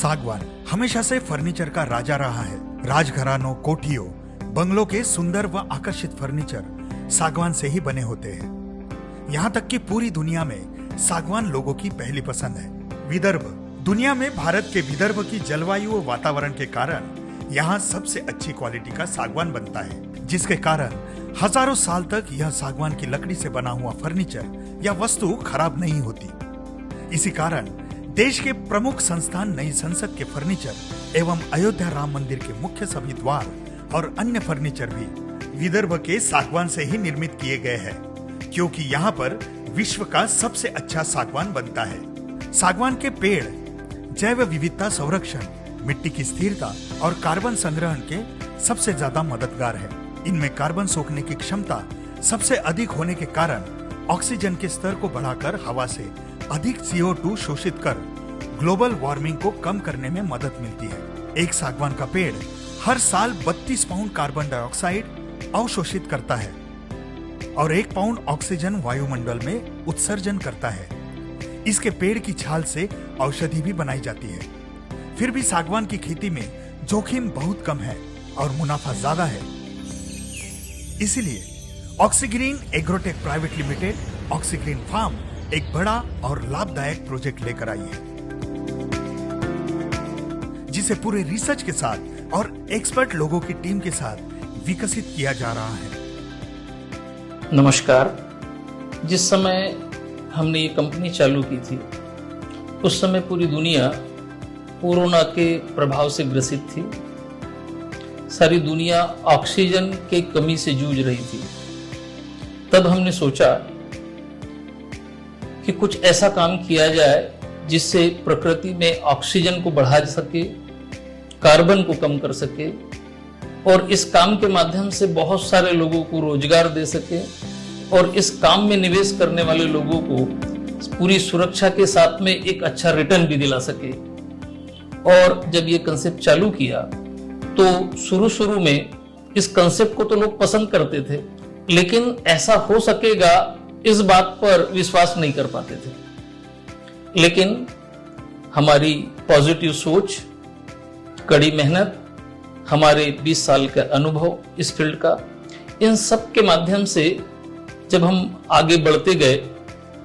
सागवान हमेशा से फर्नीचर का राजा रहा है। राजघरानों, कोठियों, बंगलों के सुंदर व आकर्षित फर्नीचर सागवान से ही बने होते हैं। यहाँ तक कि पूरी दुनिया में सागवान लोगों की पहली पसंद है। विदर्भ दुनिया में भारत के विदर्भ की जलवायु व वातावरण के कारण यहाँ सबसे अच्छी क्वालिटी का सागवान बनता है, जिसके कारण हजारों साल तक यह सागवान की लकड़ी से बना हुआ फर्नीचर या वस्तु खराब नहीं होती। इसी कारण देश के प्रमुख संस्थान नई संसद के फर्नीचर एवं अयोध्या राम मंदिर के मुख्य सभी द्वार और अन्य फर्नीचर भी विदर्भ के सागवान से ही निर्मित किए गए हैं, क्योंकि यहाँ पर विश्व का सबसे अच्छा सागवान बनता है। सागवान के पेड़ जैव विविधता संरक्षण, मिट्टी की स्थिरता और कार्बन संग्रहण के सबसे ज्यादा मददगार है। इनमें कार्बन सोखने की क्षमता सबसे अधिक होने के कारण ऑक्सीजन के स्तर को बढ़ाकर हवा से अधिक CO2 शोषित कर ग्लोबल वार्मिंग को कम करने में मदद मिलती है। एक सागवान का पेड़ हर साल 32 पाउंड कार्बन डाइऑक्साइड अवशोषित करता है और 1 पाउंड ऑक्सीजन वायुमंडल में उत्सर्जन करता है। इसके पेड़ की छाल से औषधि भी बनाई जाती है। फिर भी सागवान की खेती में जोखिम बहुत कम है और मुनाफा ज्यादा है। इसीलिए ऑक्सीग्रीन एग्रोटेक प्राइवेट लिमिटेड ऑक्सीग्रीन फार्म एक बड़ा और लाभदायक प्रोजेक्ट लेकर आई है, जिसे पूरे रिसर्च के साथ और एक्सपर्ट लोगों की टीम के साथ विकसित किया जा रहा है। नमस्कार। जिस समय हमने ये कंपनी चालू की थी, उस समय पूरी दुनिया कोरोना के प्रभाव से ग्रसित थी। सारी दुनिया ऑक्सीजन के कमी से जूझ रही थी। तब हमने सोचा कि कुछ ऐसा काम किया जाए जिससे प्रकृति में ऑक्सीजन को बढ़ा सके, कार्बन को कम कर सके और इस काम के माध्यम से बहुत सारे लोगों को रोजगार दे सके और इस काम में निवेश करने वाले लोगों को पूरी सुरक्षा के साथ में एक अच्छा रिटर्न भी दिला सके। और जब ये कंसेप्ट चालू किया तो शुरू में इस कंसेप्ट को तो लोग पसंद करते थे, लेकिन ऐसा हो सकेगा इस बात पर विश्वास नहीं कर पाते थे। लेकिन हमारी पॉजिटिव सोच, कड़ी मेहनत, हमारे 20 साल का अनुभव इस फील्ड का, इन सब के माध्यम से जब हम आगे बढ़ते गए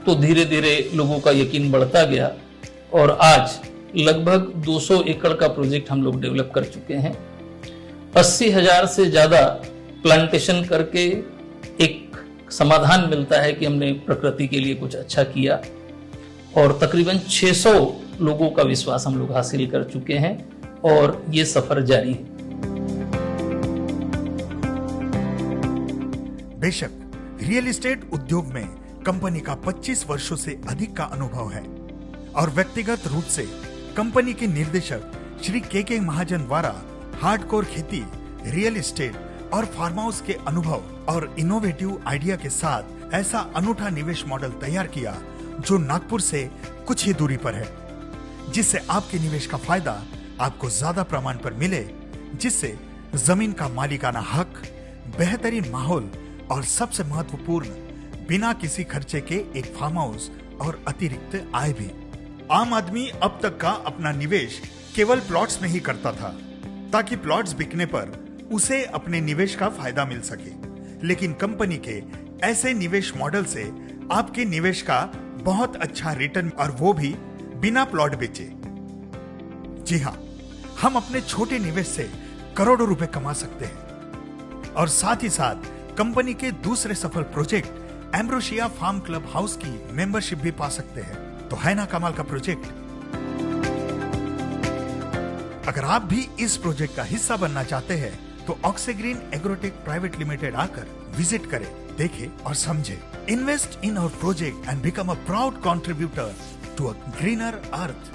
तो धीरे धीरे लोगों का यकीन बढ़ता गया और आज लगभग 200 एकड़ का प्रोजेक्ट हम लोग डेवलप कर चुके हैं। 80,000 से ज्यादा प्लांटेशन करके एक समाधान मिलता है कि हमने प्रकृति के लिए कुछ अच्छा किया और तकरीबन 600 लोगों का विश्वास हम लोग हासिल कर चुके हैं और ये सफर जारी है। बेशक रियल एस्टेट उद्योग में कंपनी का 25 वर्षों से अधिक का अनुभव है और व्यक्तिगत रूप से कंपनी के निर्देशक श्री के महाजन द्वारा हार्डकोर खेती, रियल एस्टेट और फार्म हाउस के अनुभव और इनोवेटिव आइडिया के साथ ऐसा अनूठा निवेश मॉडल तैयार किया जो नागपुर से कुछ ही दूरी पर है, जिससे आपके निवेश का फायदा आपको ज्यादा प्रमाण पर मिले, जिससे जमीन का मालिकाना हक, बेहतरीन माहौल और सबसे महत्वपूर्ण बिना किसी खर्चे के एक फार्म हाउस और अतिरिक्त आय भी। आम आदमी अब तक का अपना निवेश केवल प्लॉट्स में ही करता था ताकि प्लॉट्स बिकने पर उसे अपने निवेश का फायदा मिल सके, लेकिन कंपनी के ऐसे निवेश मॉडल से आपके निवेश का बहुत अच्छा रिटर्न और वो भी बिना प्लॉट बेचे। जी हाँ, हम अपने छोटे निवेश से करोड़ों रुपए कमा सकते हैं और साथ ही साथ कंपनी के दूसरे सफल project Ambrosia farm club house की मेंबरशिप भी पा सकते हैं। तो है ना कमाल का प्रोजेक्ट। अगर आप भी इस प्रोजेक्ट का हिस्सा बनना चाहते हैं तो ऑक्सीग्रीन एग्रोटेक प्राइवेट लिमिटेड आकर विजिट करें, देखें और समझें। Invest in our project and become a proud contributor to a greener earth.